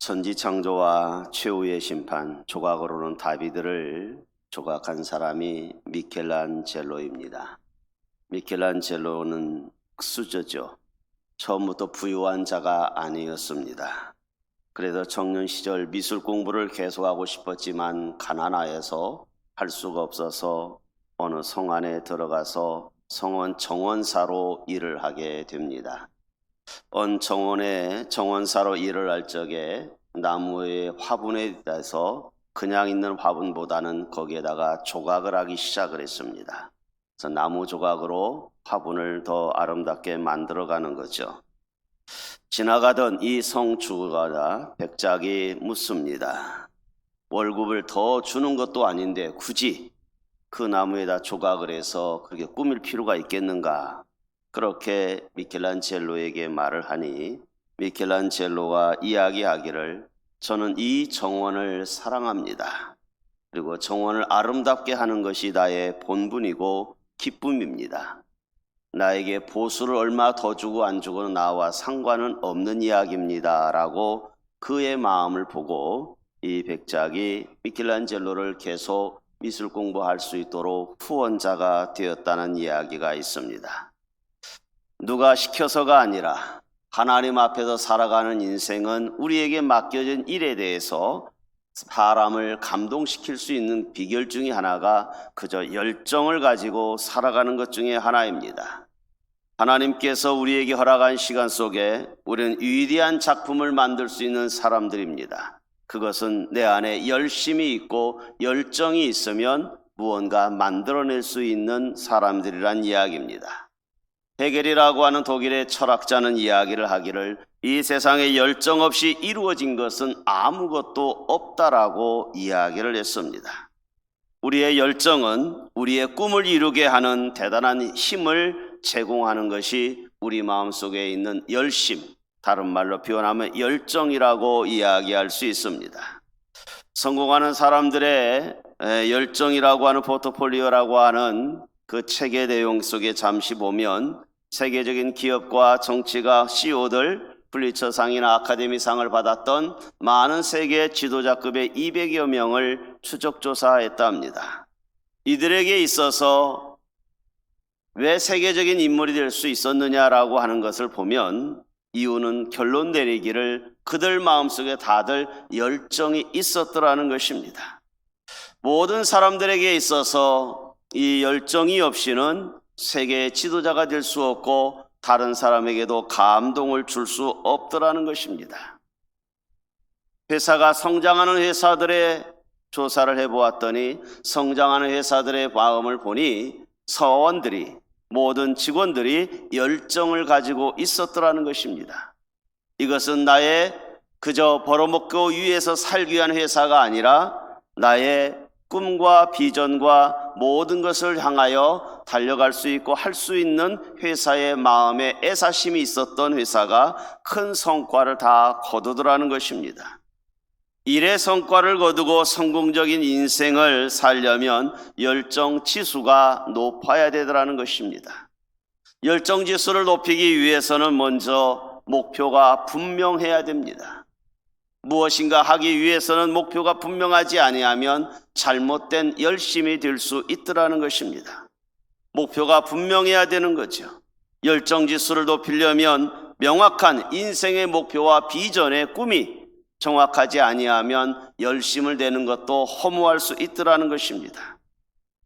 천지창조와 최후의 심판, 조각으로는 다비드를 조각한 사람이 미켈란젤로입니다. 미켈란젤로는 수저죠. 처음부터 부유한 자가 아니었습니다. 그래도 청년 시절 미술 공부를 계속하고 싶었지만 가난하여서 할 수가 없어서 어느 성 안에 들어가서 성원 정원사로 일을 하게 됩니다. 언 정원에 정원사로 일을 할 적에 나무의 화분에 대해서 그냥 있는 화분보다는 거기에다가 조각을 하기 시작을 했습니다. 그래서 나무 조각으로 화분을 더 아름답게 만들어가는 거죠. 지나가던 이 성주가 백작이 묻습니다. 월급을 더 주는 것도 아닌데 굳이 그 나무에다 조각을 해서 그렇게 꾸밀 필요가 있겠는가? 그렇게 미켈란젤로에게 말을 하니 미켈란젤로가 이야기하기를 저는 이 정원을 사랑합니다. 그리고 정원을 아름답게 하는 것이 나의 본분이고 기쁨입니다. 나에게 보수를 얼마 더 주고 안 주고는 나와 상관은 없는 이야기입니다. 라고 그의 마음을 보고 이 백작이 미켈란젤로를 계속 미술 공부할 수 있도록 후원자가 되었다는 이야기가 있습니다. 누가 시켜서가 아니라 하나님 앞에서 살아가는 인생은 우리에게 맡겨진 일에 대해서 사람을 감동시킬 수 있는 비결 중에 하나가 그저 열정을 가지고 살아가는 것 중에 하나입니다. 하나님께서 우리에게 허락한 시간 속에 우리는 위대한 작품을 만들 수 있는 사람들입니다. 그것은 내 안에 열심이 있고 열정이 있으면 무언가 만들어낼 수 있는 사람들이란 이야기입니다. 헤겔이라고 하는 독일의 철학자는 이야기를 하기를 이 세상에 열정 없이 이루어진 것은 아무것도 없다라고 이야기를 했습니다. 우리의 열정은 우리의 꿈을 이루게 하는 대단한 힘을 제공하는 것이 우리 마음속에 있는 열심, 다른 말로 표현하면 열정이라고 이야기할 수 있습니다. 성공하는 사람들의 열정이라고 하는 포트폴리오라고 하는 그 책의 내용 속에 잠시 보면 세계적인 기업과 정치가 CEO들, 플리처상이나 아카데미상을 받았던 많은 세계 지도자급의 200여 명을 추적조사했다 합니다. 이들에게 있어서 왜 세계적인 인물이 될 수 있었느냐라고 하는 것을 보면 이유는 결론 내리기를 그들 마음속에 다들 열정이 있었더라는 것입니다. 모든 사람들에게 있어서 이 열정이 없이는 세계의 지도자가 될 수 없고 다른 사람에게도 감동을 줄 수 없더라는 것입니다. 회사가 성장하는 회사들의 조사를 해보았더니 성장하는 회사들의 마음을 보니 사원들이 모든 직원들이 열정을 가지고 있었더라는 것입니다. 이것은 나의 그저 벌어먹고 위해서 살기 위한 회사가 아니라 나의 꿈과 비전과 모든 것을 향하여 달려갈 수 있고 할 수 있는 회사의 마음에 애사심이 있었던 회사가 큰 성과를 다 거두더라는 것입니다. 일의 성과를 거두고 성공적인 인생을 살려면 열정 지수가 높아야 되더라는 것입니다. 열정 지수를 높이기 위해서는 먼저 목표가 분명해야 됩니다. 무엇인가 하기 위해서는 목표가 분명하지 아니하면 잘못된 열심이 될 수 있더라는 것입니다. 목표가 분명해야 되는 거죠. 열정 지수를 높이려면 명확한 인생의 목표와 비전의 꿈이 정확하지 아니하면 열심을 내는 것도 허무할 수 있더라는 것입니다.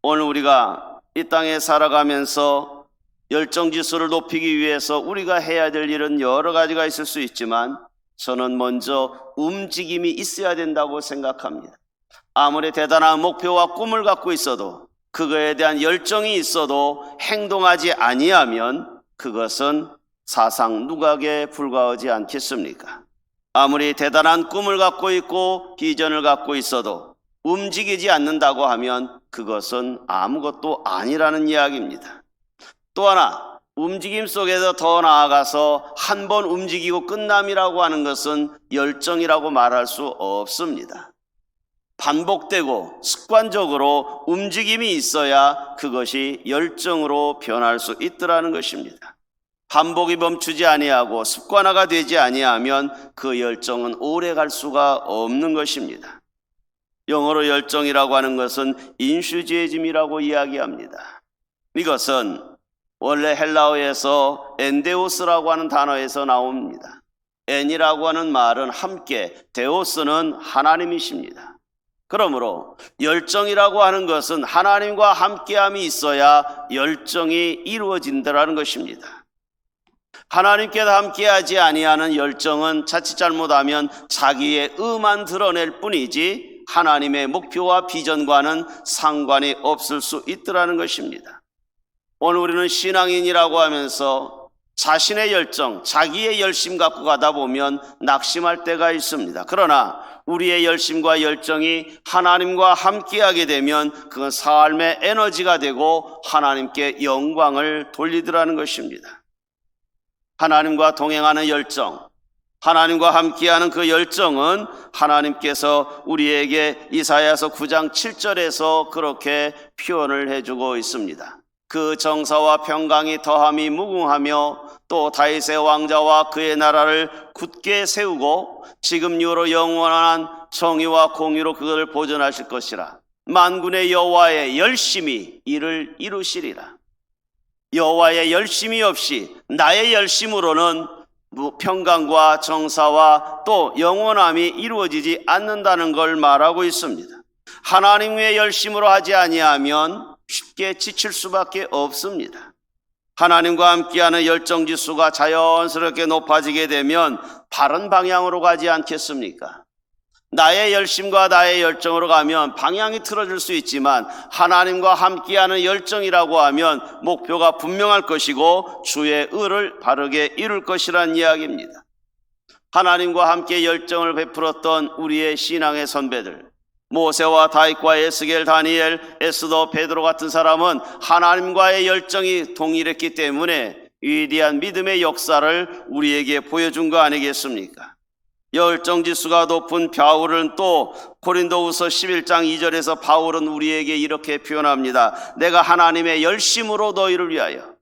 오늘 우리가 이 땅에 살아가면서 열정 지수를 높이기 위해서 우리가 해야 될 일은 여러 가지가 있을 수 있지만 저는 먼저 움직임이 있어야 된다고 생각합니다. 아무리 대단한 목표와 꿈을 갖고 있어도 그거에 대한 열정이 있어도 행동하지 아니하면 그것은 사상 누각에 불과하지 않겠습니까? 아무리 대단한 꿈을 갖고 있고 비전을 갖고 있어도 움직이지 않는다고 하면 그것은 아무것도 아니라는 이야기입니다. 또 하나, 움직임 속에서 더 나아가서 한 번 움직이고 끝남이라고 하는 것은 열정이라고 말할 수 없습니다. 반복되고 습관적으로 움직임이 있어야 그것이 열정으로 변할 수 있더라는 것입니다. 반복이 멈추지 아니하고 습관화가 되지 아니하면 그 열정은 오래 갈 수가 없는 것입니다. 영어로 열정이라고 하는 것은 인슈지에즘이라고 이야기합니다. 이것은 원래 헬라어에서 엔데오스라고 하는 단어에서 나옵니다. 엔이라고 하는 말은 함께, 데오스는 하나님이십니다. 그러므로 열정이라고 하는 것은 하나님과 함께함이 있어야 열정이 이루어진다는 것입니다. 하나님께서 함께하지 아니하는 열정은 자칫 잘못하면 자기의 의만 드러낼 뿐이지 하나님의 목표와 비전과는 상관이 없을 수 있더라는 것입니다. 오늘 우리는 신앙인이라고 하면서 자신의 열정, 자기의 열심 갖고 가다 보면 낙심할 때가 있습니다. 그러나 우리의 열심과 열정이 하나님과 함께하게 되면 그건 삶의 에너지가 되고 하나님께 영광을 돌리더라는 것입니다. 하나님과 동행하는 열정, 하나님과 함께하는 그 열정은 하나님께서 우리에게 이사야서 9장 7절에서 그렇게 표현을 해주고 있습니다. 그 정사와 평강이 더함이 무궁하며 또 다윗의 왕자와 그의 나라를 굳게 세우고 지금 이후로 영원한 정의와 공의로 그것을 보존하실 것이라. 만군의 여호와의 열심히 이를 이루시리라. 여호와의 열심이 없이 나의 열심으로는 평강과 정사와 또 영원함이 이루어지지 않는다는 걸 말하고 있습니다. 하나님의 열심으로 하지 아니하면 쉽게 지칠 수밖에 없습니다. 하나님과 함께하는 열정지수가 자연스럽게 높아지게 되면 바른 방향으로 가지 않겠습니까? 나의 열심과 나의 열정으로 가면 방향이 틀어질 수 있지만 하나님과 함께하는 열정이라고 하면 목표가 분명할 것이고 주의 의를 바르게 이룰 것이란 이야기입니다. 하나님과 함께 열정을 베풀었던 우리의 신앙의 선배들, 모세와 다윗과 에스겔, 다니엘, 에스더, 베드로 같은 사람은 하나님과의 열정이 동일했기 때문에 위대한 믿음의 역사를 우리에게 보여준 거 아니겠습니까? 열정지수가 높은 바울은 또 고린도후서 11장 2절에서 바울은 우리에게 이렇게 표현합니다. 내가 하나님의 열심으로 너희를 위하여.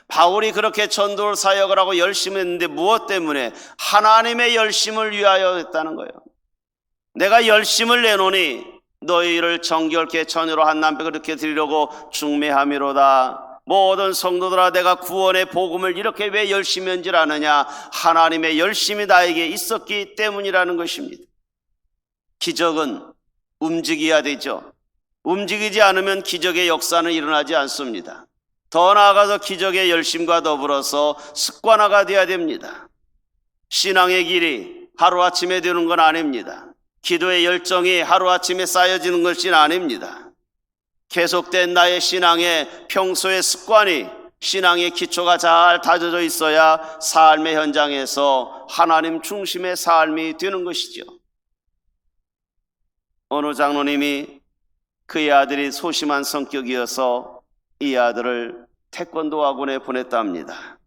바울이 그렇게 전도 사역을 하고 열심히 했는데 무엇 때문에? 하나님의 열심을 위하여 했다는 거예요. 내가 열심을 내노니 너희를 정결케 처녀로 한 남편 그렇게 드리려고 중매함이로다. 모든 성도들아, 내가 구원의 복음을 이렇게 왜 열심히 한줄 아느냐? 하나님의 열심이 나에게 있었기 때문이라는 것입니다. 기적은 움직여야 되죠. 움직이지 않으면 기적의 역사는 일어나지 않습니다. 더 나아가서 기적의 열심과 더불어서 습관화가 되어야 됩니다. 신앙의 길이 하루아침에 되는 건 아닙니다. 기도의 열정이 하루아침에 쌓여지는 것이 아닙니다. 계속된 나의 신앙의 평소의 습관이, 신앙의 기초가 잘 다져져 있어야 삶의 현장에서 하나님 중심의 삶이 되는 것이죠. 어느 장로님이 그의 아들이 소심한 성격이어서 이 아들을 태권도 학원에 보냈답니다.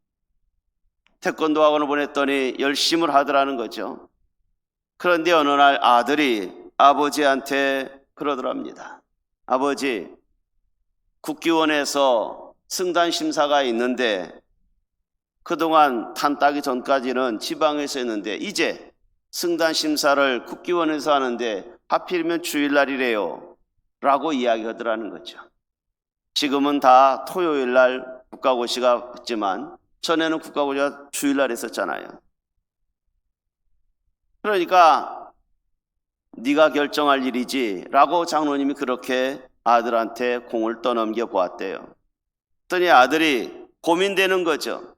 태권도 학원을 보냈더니 열심을 하더라는 거죠. 그런데 어느 날 아들이 아버지한테 그러더랍니다. 아버지, 국기원에서 승단 심사가 있는데 그동안 탄 따기 전까지는 지방에서 했는데 이제 승단 심사를 국기원에서 하는데 하필이면 주일날이래요 라고 이야기하더라는 거죠. 지금은 다 토요일날 국가고시가 있지만 전에는 국가고시가 주일날 했었잖아요. 그러니까 네가 결정할 일이지 라고 장로님이 그렇게 아들한테 공을 떠넘겨 보았대요. 그랬더니 아들이 고민되는 거죠.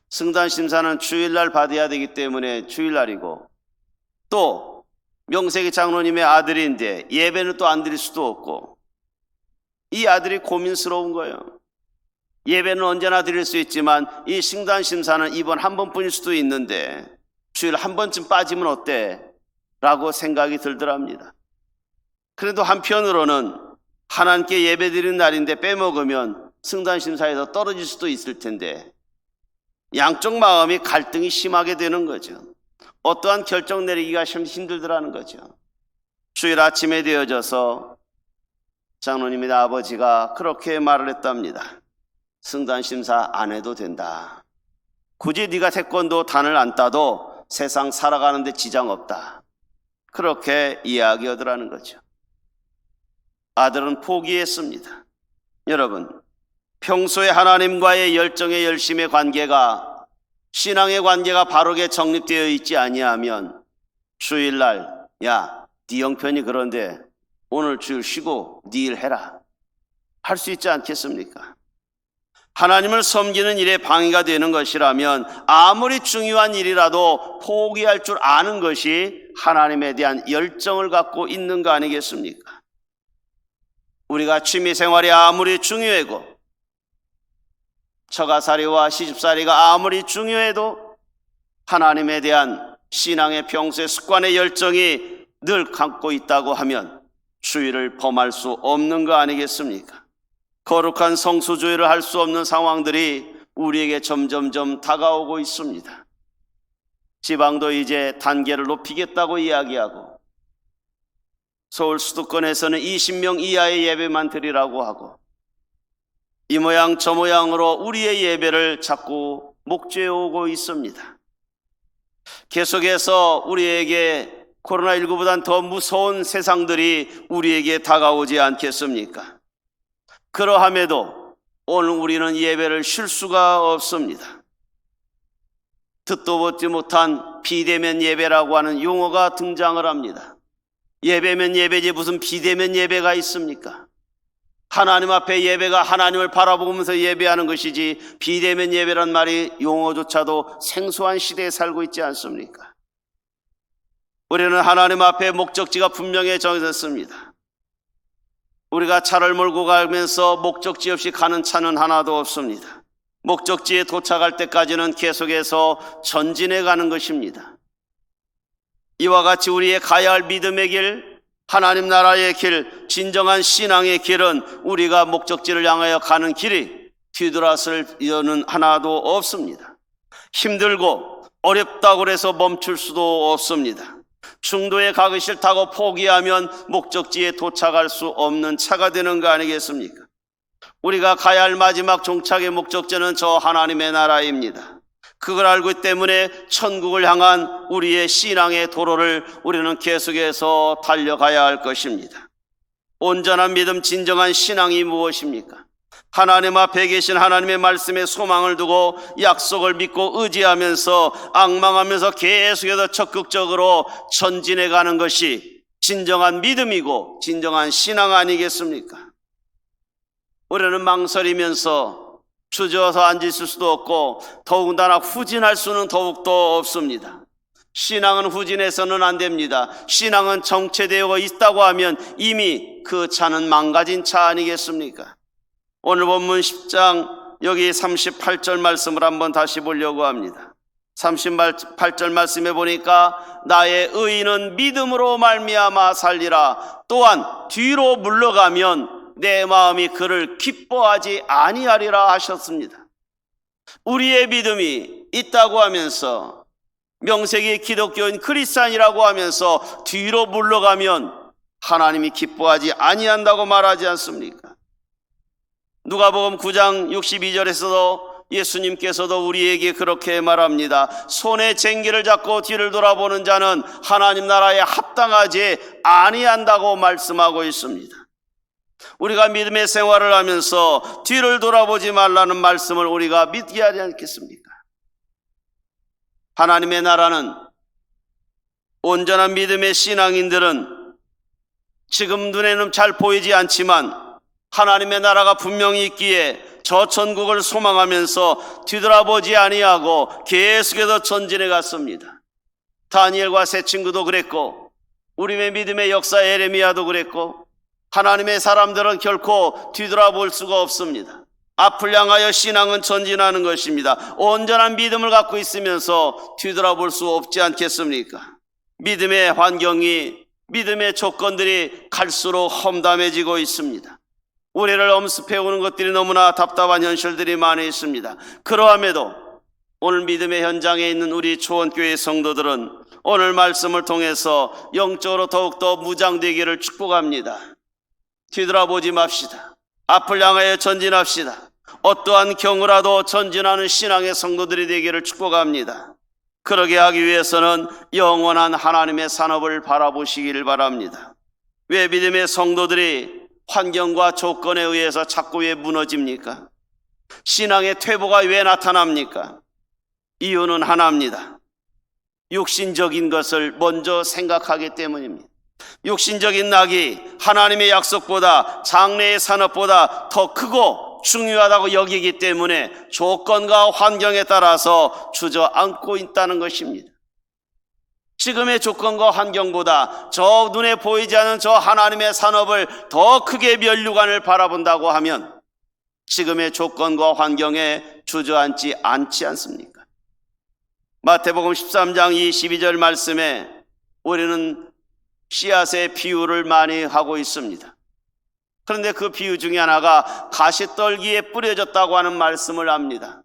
승단심사는 주일날 받아야 되기 때문에 주일날이고 또 명색이 장로님의 아들인데 예배는 또 안 드릴 수도 없고 이 아들이 고민스러운 거예요. 예배는 언제나 드릴 수 있지만 이 승단심사는 이번 한 번뿐일 수도 있는데 주일 한 번쯤 빠지면 어때? 라고 생각이 들더랍니다. 그래도 한편으로는 하나님께 예배드리는 날인데 빼먹으면 승단심사에서 떨어질 수도 있을 텐데 양쪽 마음이 갈등이 심하게 되는 거죠. 어떠한 결정 내리기가 힘들더라는 거죠. 주일 아침에 되어져서 장로님의 아버지가 그렇게 말을 했답니다. 승단 심사 안 해도 된다. 굳이 네가 태권도 단을 안 따도 세상 살아가는데 지장 없다. 그렇게 이야기하더라는 거죠. 아들은 포기했습니다. 여러분, 평소에 하나님과의 열정의 열심의 관계가, 신앙의 관계가 바르게 정립되어 있지 아니하면 주일날 야, 네 형편이 그런데 오늘 주일 쉬고 네 일 해라 할 수 있지 않겠습니까? 하나님을 섬기는 일에 방해가 되는 것이라면 아무리 중요한 일이라도 포기할 줄 아는 것이 하나님에 대한 열정을 갖고 있는 거 아니겠습니까? 우리가 취미생활이 아무리 중요하고 처가살이와 시집살이가 아무리 중요해도 하나님에 대한 신앙의 평소의 습관의 열정이 늘 갖고 있다고 하면 주의를 범할 수 없는 거 아니겠습니까? 거룩한 성수주의를 할 수 없는 상황들이 우리에게 점점점 다가오고 있습니다. 지방도 이제 단계를 높이겠다고 이야기하고 서울 수도권에서는 20명 이하의 예배만 드리라고 하고 이 모양 저 모양으로 우리의 예배를 자꾸 목죄해 오고 있습니다. 계속해서 우리에게 코로나19보단 더 무서운 세상들이 우리에게 다가오지 않겠습니까? 그러함에도 오늘 우리는 예배를 쉴 수가 없습니다. 듣도 보지 못한 비대면 예배라고 하는 용어가 등장을 합니다. 예배면 예배지 무슨 비대면 예배가 있습니까? 하나님 앞에 예배가 하나님을 바라보면서 예배하는 것이지 비대면 예배란 말이 용어조차도 생소한 시대에 살고 있지 않습니까? 우리는 하나님 앞에 목적지가 분명히 정해졌습니다. 우리가 차를 몰고 가면서 목적지 없이 가는 차는 하나도 없습니다. 목적지에 도착할 때까지는 계속해서 전진해 가는 것입니다. 이와 같이 우리의 가야 할 믿음의 길, 하나님 나라의 길, 진정한 신앙의 길은 우리가 목적지를 향하여 가는 길이 뒤돌아설 여는 하나도 없습니다. 힘들고 어렵다고 해서 멈출 수도 없습니다. 중도에 가기 싫다고 포기하면 목적지에 도착할 수 없는 차가 되는 거 아니겠습니까? 우리가 가야 할 마지막 종착의 목적지는 저 하나님의 나라입니다. 그걸 알기 때문에 천국을 향한 우리의 신앙의 도로를 우리는 계속해서 달려가야 할 것입니다. 온전한 믿음, 진정한 신앙이 무엇입니까? 하나님 앞에 계신 하나님의 말씀에 소망을 두고 약속을 믿고 의지하면서 앙망하면서 계속해서 적극적으로 전진해 가는 것이 진정한 믿음이고 진정한 신앙 아니겠습니까? 우리는 망설이면서 주저서 앉으실 수도 없고 더군다나 후진할 수는 더욱더 없습니다. 신앙은 후진해서는 안 됩니다. 신앙은 정체되어 있다고 하면 이미 그 차는 망가진 차 아니겠습니까? 오늘 본문 10장 여기 38절 말씀을 한번 다시 보려고 합니다. 38절 말씀에 보니까 나의 의인은 믿음으로 말미암아 살리라. 또한 뒤로 물러가면 내 마음이 그를 기뻐하지 아니하리라 하셨습니다. 우리의 믿음이 있다고 하면서 명색이 기독교인 크리스찬이라고 하면서 뒤로 물러가면 하나님이 기뻐하지 아니한다고 말하지 않습니까? 누가복음 9장 62절에서도 예수님께서도 우리에게 그렇게 말합니다. 손에 쟁기를 잡고 뒤를 돌아보는 자는 하나님 나라에 합당하지 아니한다고 말씀하고 있습니다. 우리가 믿음의 생활을 하면서 뒤를 돌아보지 말라는 말씀을 우리가 믿게 하지 않겠습니까? 하나님의 나라는 온전한 믿음의 신앙인들은 지금 눈에는 잘 보이지 않지만 하나님의 나라가 분명히 있기에 저 천국을 소망하면서 뒤돌아보지 아니하고 계속해서 전진해 갔습니다. 다니엘과 세 친구도 그랬고 우리의 믿음의 역사 에레미야도 그랬고 하나님의 사람들은 결코 뒤돌아볼 수가 없습니다. 앞을 향하여 신앙은 전진하는 것입니다. 온전한 믿음을 갖고 있으면서 뒤돌아볼 수 없지 않겠습니까? 믿음의 환경이, 믿음의 조건들이 갈수록 험담해지고 있습니다. 우리를 엄습해오는 것들이 너무나 답답한 현실들이 많이 있습니다. 그러함에도 오늘 믿음의 현장에 있는 우리 초원교회 성도들은 오늘 말씀을 통해서 영적으로 더욱더 무장되기를 축복합니다. 뒤돌아보지 맙시다. 앞을 향하여 전진합시다. 어떠한 경우라도 전진하는 신앙의 성도들이 되기를 축복합니다. 그러게 하기 위해서는 영원한 하나님의 산업을 바라보시기를 바랍니다. 왜 믿음의 성도들이 환경과 조건에 의해서 자꾸 왜 무너집니까? 신앙의 퇴보가 왜 나타납니까? 이유는 하나입니다. 육신적인 것을 먼저 생각하기 때문입니다. 육신적인 낙이 하나님의 약속보다, 장래의 산업보다 더 크고 중요하다고 여기기 때문에 조건과 환경에 따라서 주저앉고 있다는 것입니다. 지금의 조건과 환경보다 저 눈에 보이지 않는 저 하나님의 산업을 더 크게 면류관을 바라본다고 하면 지금의 조건과 환경에 주저앉지 않지 않습니까? 마태복음 13장 22절 말씀에 우리는 씨앗의 비유를 많이 하고 있습니다. 그런데 그 비유 중에 하나가 가시떨기에 뿌려졌다고 하는 말씀을 합니다.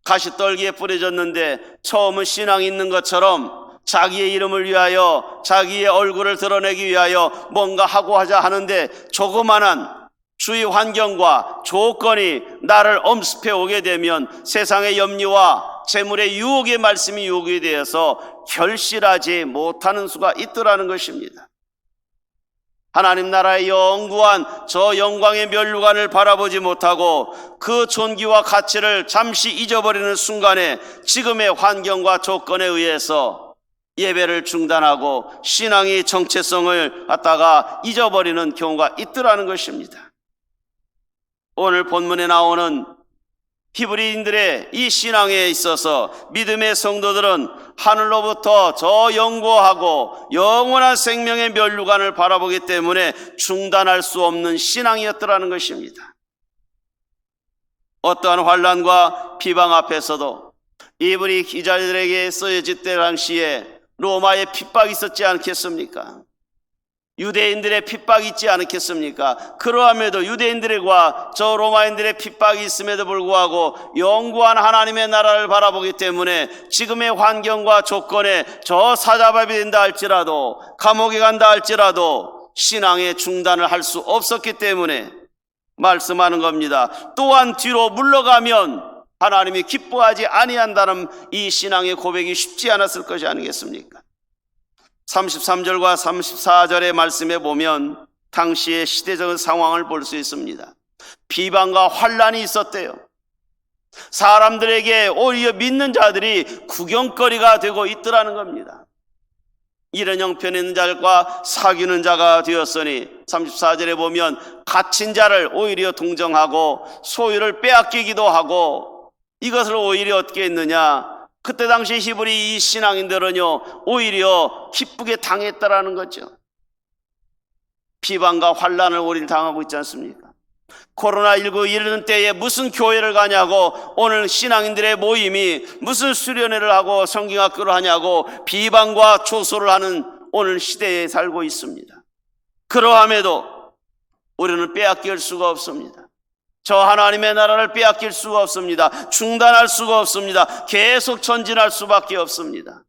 가시떨기에 뿌려졌는데 처음은 신앙이 있는 것처럼 자기의 이름을 위하여, 자기의 얼굴을 드러내기 위하여 뭔가 하고 하자 하는데 조그만한 주위 환경과 조건이 나를 엄습해 오게 되면 세상의 염려와 재물의 유혹의 말씀이 유혹이 되어서 결실하지 못하는 수가 있더라는 것입니다. 하나님 나라의 영구한 저 영광의 면류관을 바라보지 못하고 그 존귀와 가치를 잠시 잊어버리는 순간에 지금의 환경과 조건에 의해서 예배를 중단하고 신앙의 정체성을 갖다가 잊어버리는 경우가 있더라는 것입니다. 오늘 본문에 나오는 히브리인들의 이 신앙에 있어서 믿음의 성도들은 하늘로부터 저 영고하고 영원한 생명의 면류관을 바라보기 때문에 중단할 수 없는 신앙이었더라는 것입니다. 어떠한 환난과 비방 앞에서도 이브리 기자들에게 쓰여질 때 당시에 로마의 핍박이 있었지 않겠습니까? 유대인들의 핍박이 있지 않겠습니까? 그러함에도 유대인들과 저 로마인들의 핍박이 있음에도 불구하고 영구한 하나님의 나라를 바라보기 때문에 지금의 환경과 조건에 저 사자밥이 된다 할지라도 감옥에 간다 할지라도 신앙의 중단을 할 수 없었기 때문에 말씀하는 겁니다. 또한 뒤로 물러가면 하나님이 기뻐하지 아니한다는 이 신앙의 고백이 쉽지 않았을 것이 아니겠습니까? 33절과 34절의 말씀에 보면 당시의 시대적인 상황을 볼 수 있습니다. 비방과 환난이 있었대요. 사람들에게 오히려 믿는 자들이 구경거리가 되고 있더라는 겁니다. 이런 형편에 있는 자들과 사귀는 자가 되었으니 34절에 보면 갇힌 자를 오히려 동정하고 소유를 빼앗기기도 하고 이것을 오히려 어떻게 했느냐? 그때 당시 히브리 이 신앙인들은요 오히려 기쁘게 당했다라는 거죠. 비방과 환난을 오히려 당하고 있지 않습니까? 코로나19 이르는 때에 무슨 교회를 가냐고, 오늘 신앙인들의 모임이 무슨 수련회를 하고 성경학교를 하냐고 비방과 조소를 하는 오늘 시대에 살고 있습니다. 그러함에도 우리는 빼앗길 수가 없습니다. 저 하나님의 나라를 빼앗길 수가 없습니다. 중단할 수가 없습니다. 계속 전진할 수밖에 없습니다.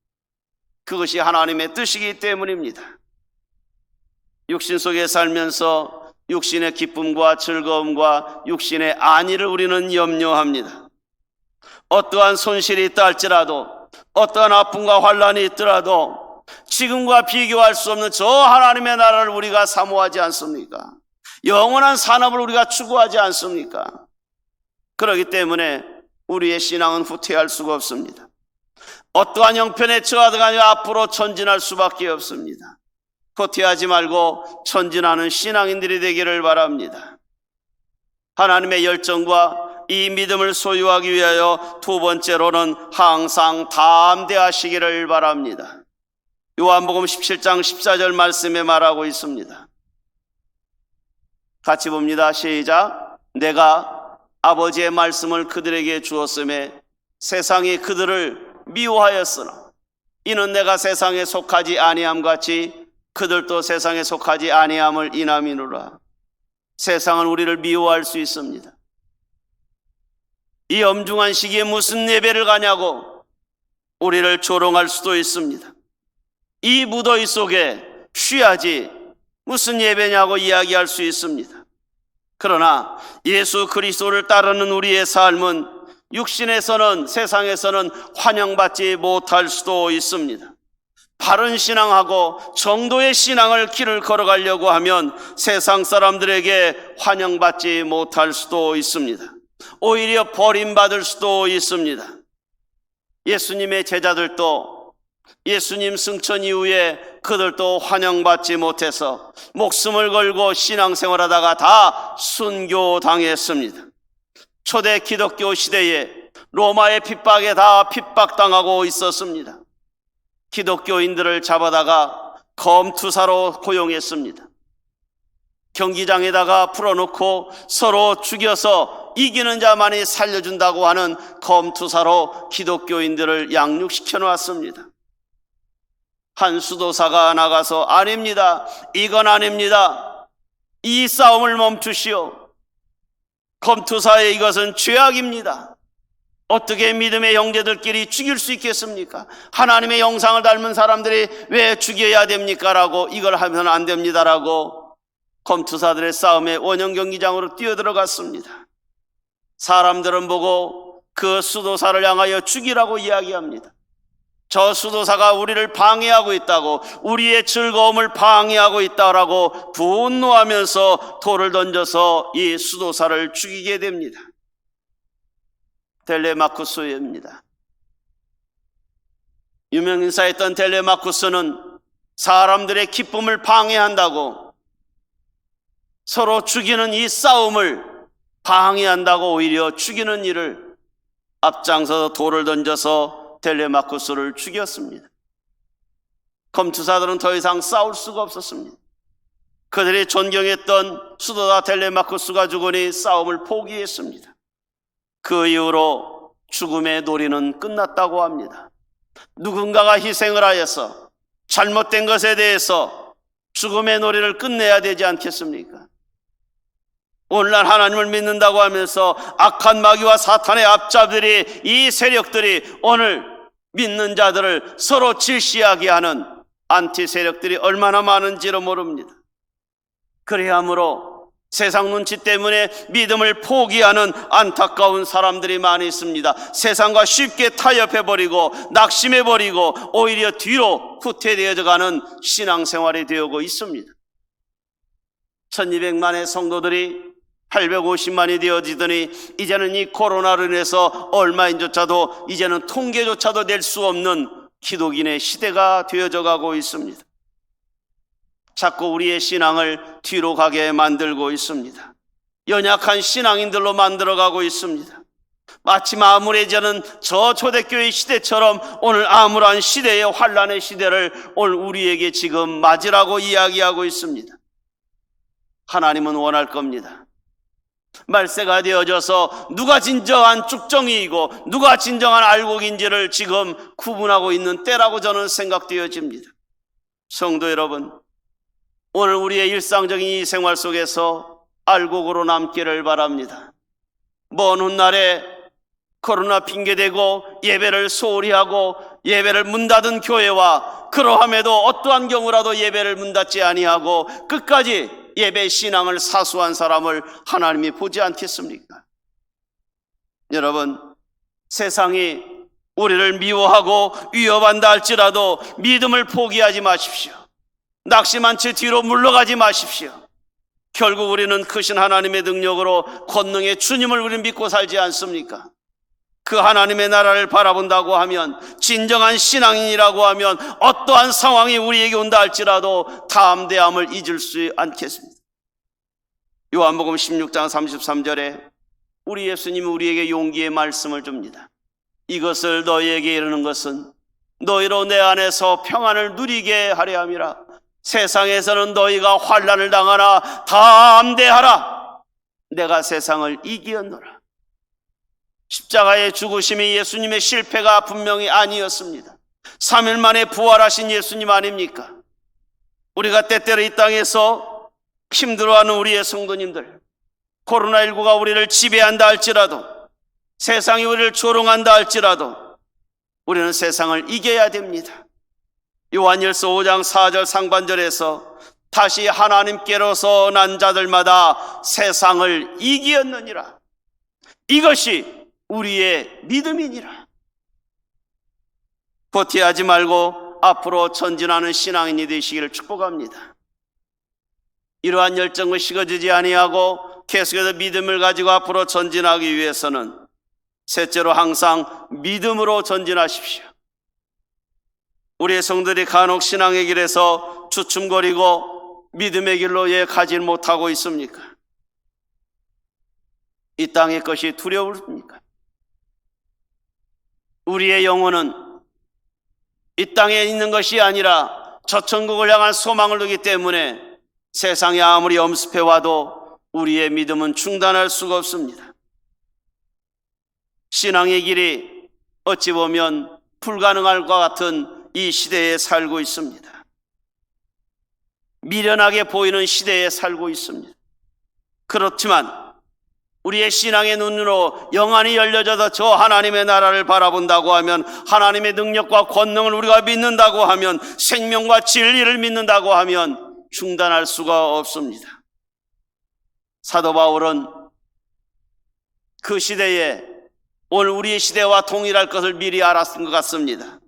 그것이 하나님의 뜻이기 때문입니다. 육신 속에 살면서 육신의 기쁨과 즐거움과 육신의 안위를 우리는 염려합니다. 어떠한 손실이 있다 할지라도, 어떠한 아픔과 환난이 있더라도 지금과 비교할 수 없는 저 하나님의 나라를 우리가 사모하지 않습니까? 영원한 산업을 우리가 추구하지 않습니까? 그렇기 때문에 우리의 신앙은 후퇴할 수가 없습니다. 어떠한 형편에 처하든가 앞으로 전진할 수밖에 없습니다. 후퇴하지 말고 전진하는 신앙인들이 되기를 바랍니다. 하나님의 열정과 이 믿음을 소유하기 위하여 두 번째로는 항상 담대하시기를 바랍니다. 요한복음 17장 14절 말씀에 말하고 있습니다. 같이 봅니다. 시작. 내가 아버지의 말씀을 그들에게 주었음에 세상이 그들을 미워하였으나 이는 내가 세상에 속하지 아니함 같이 그들도 세상에 속하지 아니함을 인함이노라. 세상은 우리를 미워할 수 있습니다. 이 엄중한 시기에 무슨 예배를 가냐고 우리를 조롱할 수도 있습니다. 이 무더위 속에 쉬야지 무슨 예배냐고 이야기할 수 있습니다. 그러나 예수 그리스도를 따르는 우리의 삶은 육신에서는, 세상에서는 환영받지 못할 수도 있습니다. 바른 신앙하고 정도의 신앙을 길을 걸어가려고 하면 세상 사람들에게 환영받지 못할 수도 있습니다. 오히려 버림받을 수도 있습니다. 예수님의 제자들도 예수님 승천 이후에 그들도 환영받지 못해서 목숨을 걸고 신앙생활하다가 다 순교당했습니다. 초대 기독교 시대에 로마의 핍박에 다 핍박당하고 있었습니다. 기독교인들을 잡아다가 검투사로 고용했습니다. 경기장에다가 풀어놓고 서로 죽여서 이기는 자만이 살려준다고 하는 검투사로 기독교인들을 양육시켜 놓았습니다. 한 수도사가 나가서 아닙니다. 이건 아닙니다. 이 싸움을 멈추시오. 검투사의 이것은 죄악입니다. 어떻게 믿음의 형제들끼리 죽일 수 있겠습니까? 하나님의 형상을 닮은 사람들이 왜 죽여야 됩니까? 라고 이걸 하면 안 됩니다라고 검투사들의 싸움에 원형 경기장으로 뛰어들어갔습니다. 사람들은 보고 그 수도사를 향하여 죽이라고 이야기합니다. 저 수도사가 우리를 방해하고 있다고, 우리의 즐거움을 방해하고 있다라고 분노하면서 돌을 던져서 이 수도사를 죽이게 됩니다. 텔레마쿠스입니다. 유명인사였던 텔레마쿠스는 사람들의 기쁨을 방해한다고, 서로 죽이는 이 싸움을 방해한다고 오히려 죽이는 일을 앞장서서 돌을 던져서 텔레마쿠스를 죽였습니다. 검투사들은 더 이상 싸울 수가 없었습니다. 그들이 존경했던 수도사 텔레마쿠스가 죽으니 싸움을 포기했습니다. 그 이후로 죽음의 놀이는 끝났다고 합니다. 누군가가 희생을 하여서 잘못된 것에 대해서 죽음의 놀이를 끝내야 되지 않겠습니까? 오늘날 하나님을 믿는다고 하면서 악한 마귀와 사탄의 앞잡들이, 이 세력들이 오늘 믿는 자들을 서로 질시하게 하는 안티 세력들이 얼마나 많은지를 모릅니다. 그래야 하므로 세상 눈치 때문에 믿음을 포기하는 안타까운 사람들이 많이 있습니다. 세상과 쉽게 타협해버리고 낙심해버리고 오히려 뒤로 후퇴되어가는 신앙생활이 되어오고 있습니다. 1200만의 성도들이 850만이 되어지더니 이제는 이 코로나로 인해서 얼마인조차도 이제는 통계조차도 낼 수 없는 기독인의 시대가 되어져 가고 있습니다. 자꾸 우리의 신앙을 뒤로 가게 만들고 있습니다. 연약한 신앙인들로 만들어가고 있습니다. 마치 암울해지는 저 초대교회 시대처럼 오늘 암울한 시대의 환란의 시대를 오늘 우리에게 지금 맞으라고 이야기하고 있습니다. 하나님은 원할 겁니다. 말세가 되어져서 누가 진정한 쭉정이이고 누가 진정한 알곡인지를 지금 구분하고 있는 때라고 저는 생각되어집니다. 성도 여러분, 오늘 우리의 일상적인 이 생활 속에서 알곡으로 남기를 바랍니다. 먼 훗날에 코로나 핑계대고 예배를 소홀히 하고 예배를 문 닫은 교회와 그러함에도 어떠한 경우라도 예배를 문 닫지 아니하고 끝까지 예배 신앙을 사수한 사람을 하나님이 보지 않겠습니까? 여러분, 세상이 우리를 미워하고 위협한다 할지라도 믿음을 포기하지 마십시오. 낙심한 채 뒤로 물러가지 마십시오. 결국 우리는 크신 하나님의 능력으로 권능의 주님을 우리는 믿고 살지 않습니까? 그 하나님의 나라를 바라본다고 하면, 진정한 신앙인이라고 하면 어떠한 상황이 우리에게 온다 할지라도 담대함을 잊을 수 않겠습니다. 요한복음 16장 33절에 우리 예수님이 우리에게 용기의 말씀을 줍니다. 이것을 너희에게 이르는 것은 너희로 내 안에서 평안을 누리게 하려 함이라. 세상에서는 너희가 환난을 당하나 담대하라. 내가 세상을 이기었노라. 십자가의 죽으심이 예수님의 실패가 분명히 아니었습니다. 3일 만에 부활하신 예수님 아닙니까? 우리가 때때로 이 땅에서 힘들어하는 우리의 성도님들, 코로나19가 우리를 지배한다 할지라도, 세상이 우리를 조롱한다 할지라도 우리는 세상을 이겨야 됩니다. 요한일서 5장 4절 상반절에서 다시 하나님께로서 난 자들마다 세상을 이기었느니라. 이것이 우리의 믿음이니라. 포티하지 말고 앞으로 전진하는 신앙인이 되시기를 축복합니다. 이러한 열정을 식어지지 아니하고 계속해서 믿음을 가지고 앞으로 전진하기 위해서는 셋째로 항상 믿음으로 전진하십시오. 우리의 성들이 간혹 신앙의 길에서 주춤거리고 믿음의 길로 가지 못하고 있습니까? 이 땅의 것이 두려우십니까? 우리의 영혼은 이 땅에 있는 것이 아니라 저 천국을 향한 소망을 두기 때문에 세상이 아무리 엄습해와도 우리의 믿음은 중단할 수가 없습니다. 신앙의 길이 어찌 보면 불가능할 것 같은 이 시대에 살고 있습니다. 미련하게 보이는 시대에 살고 있습니다. 그렇지만 우리의 신앙의 눈으로 영안이 열려져서 저 하나님의 나라를 바라본다고 하면, 하나님의 능력과 권능을 우리가 믿는다고 하면, 생명과 진리를 믿는다고 하면 중단할 수가 없습니다. 사도 바울은 그 시대에 오늘 우리의 시대와 동일할 것을 미리 알았던 것 같습니다.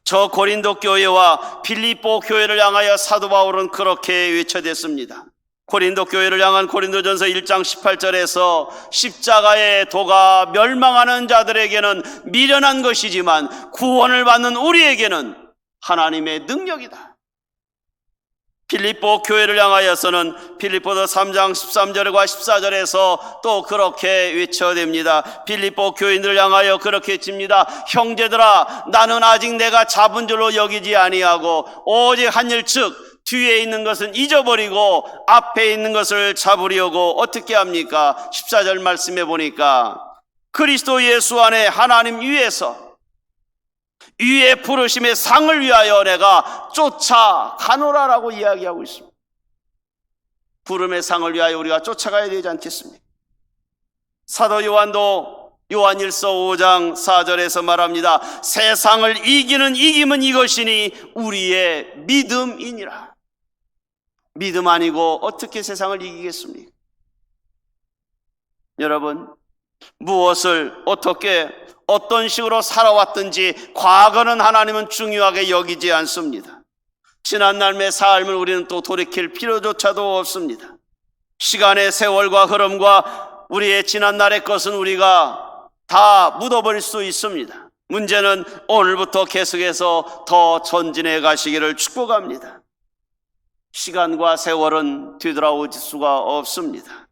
저 고린도 교회와 빌립보 교회를 향하여 사도 바울은 그렇게 외쳐댔습니다. 고린도 교회를 향한 고린도전서 1장 18절에서 십자가의 도가 멸망하는 자들에게는 미련한 것이지만 구원을 받는 우리에게는 하나님의 능력이다. 빌립보 교회를 향하여서는 빌립보서 3장 13절과 14절에서 또 그렇게 외쳐댑니다. 빌립보 교인들을 향하여 그렇게 칩니다. 형제들아, 나는 아직 내가 잡은 줄로 여기지 아니하고 오직 한 일 즉 뒤에 있는 것은 잊어버리고 앞에 있는 것을 잡으려고 어떻게 합니까? 14절 말씀해 보니까 그리스도 예수 안에 하나님 위에서 위의 부르심의 상을 위하여 내가 쫓아가노라라고 이야기하고 있습니다. 부름의 상을 위하여 우리가 쫓아가야 되지 않겠습니까? 사도 요한도 요한일서 5장 4절에서 말합니다. 세상을 이기는 이김은 이것이니 우리의 믿음이니라. 믿음 아니고 어떻게 세상을 이기겠습니까? 여러분, 무엇을 어떻게 어떤 식으로 살아왔든지 과거는 하나님은 중요하게 여기지 않습니다. 지난 날의 삶을 우리는 또 돌이킬 필요조차도 없습니다. 시간의 세월과 흐름과 우리의 지난 날의 것은 우리가 다 묻어버릴 수 있습니다. 문제는 오늘부터 계속해서 더 전진해 가시기를 축복합니다. 시간과 세월은 뒤돌아올 수가 없습니다.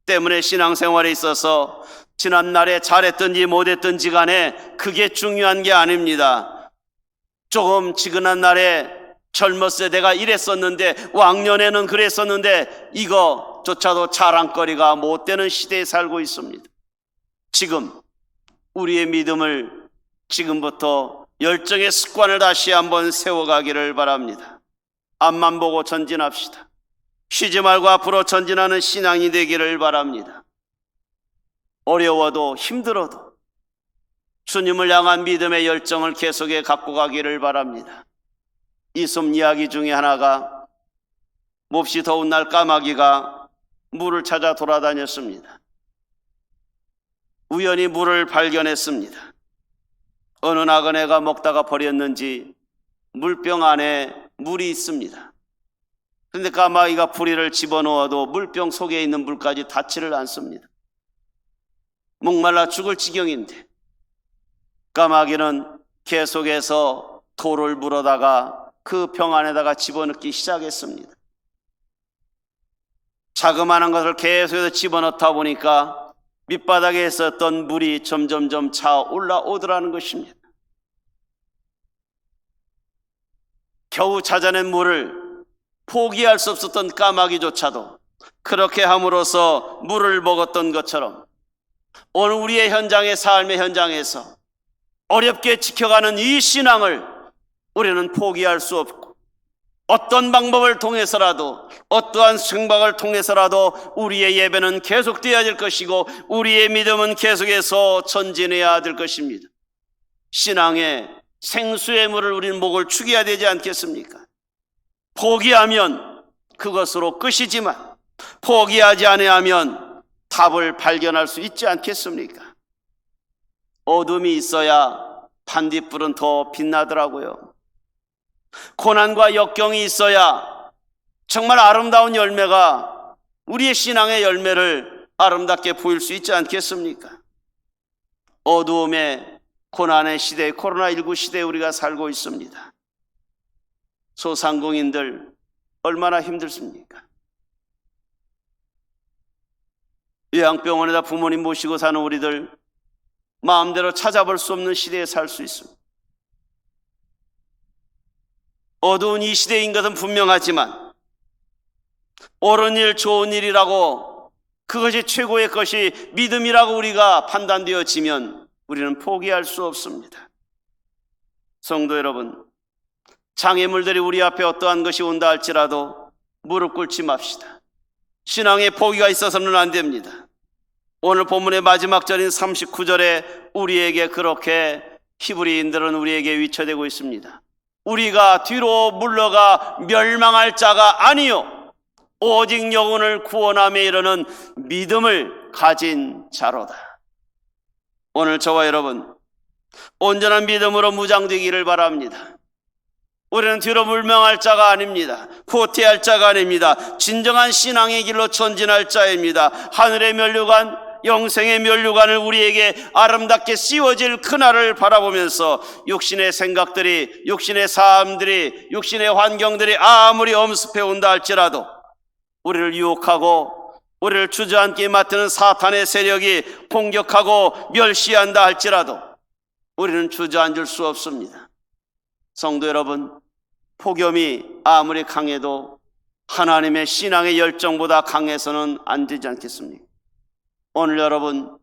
때문에 신앙생활에 있어서 지난날에 잘했든지 못했든지 간에 그게 중요한 게 아닙니다. 조금 지근한 날에 젊었을 때 내가 이랬었는데, 왕년에는 그랬었는데, 이거조차도 자랑거리가 못 되는 시대에 살고 있습니다. 지금 우리의 믿음을 지금부터 열정의 습관을 다시 한번 세워가기를 바랍니다. 앞만 보고 전진합시다. 쉬지 말고 앞으로 전진하는 신앙이 되기를 바랍니다. 어려워도 힘들어도 주님을 향한 믿음의 열정을 계속해 갖고 가기를 바랍니다. 이섬 이야기 중에 하나가 몹시 더운 날 까마귀가 물을 찾아 돌아다녔습니다. 우연히 물을 발견했습니다. 어느 나그네가 먹다가 버렸는지 물병 안에 물이 있습니다. 그런데 까마귀가 부리를 집어넣어도 물병 속에 있는 물까지 닿지를 않습니다. 목말라 죽을 지경인데 까마귀는 계속해서 돌을 물어다가 그 병 안에다가 집어넣기 시작했습니다. 자그마한 것을 계속해서 집어넣다 보니까 밑바닥에 있었던 물이 점점점 차올라오더라는 것입니다. 겨우 찾아낸 물을 포기할 수 없었던 까마귀조차도 그렇게 함으로써 물을 먹었던 것처럼 오늘 우리의 현장의 삶의 현장에서 어렵게 지켜가는 이 신앙을 우리는 포기할 수 없고, 어떤 방법을 통해서라도 어떠한 생각을 통해서라도 우리의 예배는 계속되어야 될 것이고 우리의 믿음은 계속해서 전진해야 될 것입니다. 신앙의 생수의 물을 우리는 목을 축여야 되지 않겠습니까? 포기하면 그것으로 끝이지만 포기하지 아니하면 답을 발견할 수 있지 않겠습니까? 어둠이 있어야 반딧불은 더 빛나더라고요. 고난과 역경이 있어야 정말 아름다운 열매가, 우리의 신앙의 열매를 아름답게 보일 수 있지 않겠습니까? 어두움의 고난의 시대, 코로나19 시대에 우리가 살고 있습니다. 소상공인들 얼마나 힘들습니까? 요양병원에다 부모님 모시고 사는 우리들 마음대로 찾아볼 수 없는 시대에 살 수 있습니다. 어두운 이 시대인 것은 분명하지만 옳은 일, 좋은 일이라고, 그것이 최고의 것이 믿음이라고 우리가 판단되어지면 우리는 포기할 수 없습니다. 성도 여러분, 장애물들이 우리 앞에 어떠한 것이 온다 할지라도 무릎 꿇지 맙시다. 신앙의 포기가 있어서는 안 됩니다. 오늘 본문의 마지막 절인 39절에 우리에게 그렇게 히브리인들은 우리에게 위쳐되고 있습니다. 우리가 뒤로 물러가 멸망할 자가 아니요 오직 영혼을 구원함에 이르는 믿음을 가진 자로다. 오늘 저와 여러분 온전한 믿음으로 무장되기를 바랍니다. 우리는 뒤로 물망할 자가 아닙니다. 후퇴할 자가 아닙니다. 진정한 신앙의 길로 전진할 자입니다. 하늘의 면류관, 영생의 면류관을 우리에게 아름답게 씌워질 그날을 바라보면서 육신의 생각들이, 육신의 삶들이, 육신의 환경들이 아무리 엄습해 온다 할지라도 우리를 유혹하고 우리를 주저앉게 맡는 사탄의 세력이 공격하고 멸시한다 할지라도 우리는 주저앉을 수 없습니다. 성도 여러분, 폭염이 아무리 강해도 하나님의 신앙의 열정보다 강해서는 안 되지 않겠습니까? 오늘 여러분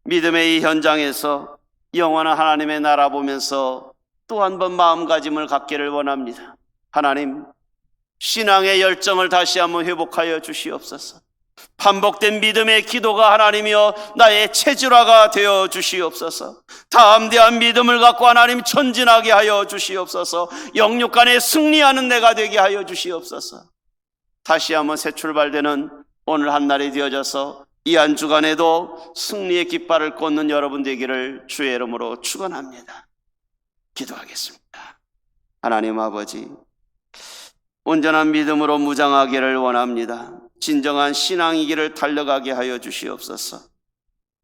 믿음의 이 현장에서 영원한 하나님의 나라 보면서 또 한 번 마음가짐을 갖기를 원합니다. 하나님, 신앙의 열정을 다시 한번 회복하여 주시옵소서. 반복된 믿음의 기도가 하나님이여 나의 체질화가 되어 주시옵소서. 담대한 믿음을 갖고 하나님 전진하게 하여 주시옵소서. 영육간에 승리하는 내가 되게 하여 주시옵소서. 다시 한번 새 출발되는 오늘 한날이 되어져서 이 한 주간에도 승리의 깃발을 꽂는 여러분 되기를 주의 이름으로 축원합니다. 기도하겠습니다. 하나님 아버지, 온전한 믿음으로 무장하기를 원합니다. 진정한 신앙의 길을 달려가게 하여 주시옵소서.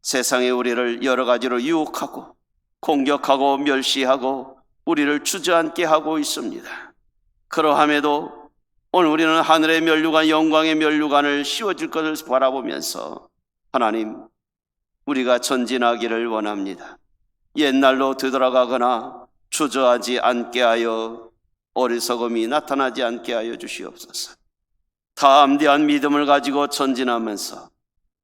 세상에 우리를 여러 가지로 유혹하고 공격하고 멸시하고 우리를 주저앉게 하고 있습니다. 그러함에도 오늘 우리는 하늘의 면류관, 영광의 면류관을 씌워줄 것을 바라보면서 하나님, 우리가 전진하기를 원합니다. 옛날로 되돌아가거나 주저하지 않게 하여 어리석음이 나타나지 않게 하여 주시옵소서. 담대한 믿음을 가지고 전진하면서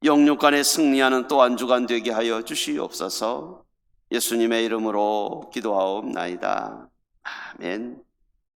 영육간에 승리하는 또 한 주간 되게 하여 주시옵소서. 예수님의 이름으로 기도하옵나이다. 아멘.